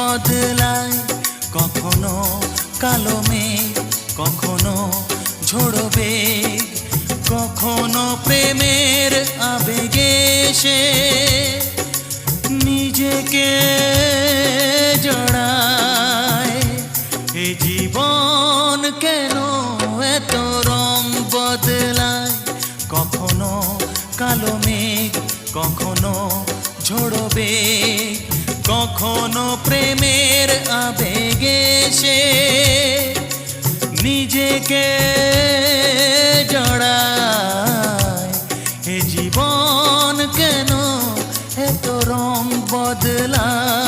বদলায়, কখনো কালো মেঘ, কখনো ঝোড়ো বেগ, কখনো প্রেমের আবেগে সে নিজেকে জড়ায়। এ জীবন কেন এত রং বদলায়, কখনো কালো মেঘ, কখনো ঝোড়ো বেগ, কখনো প্রেমের আবেগে সে নিজেকে জড়ায়। এ জীবন কেন এত রং বদলায়।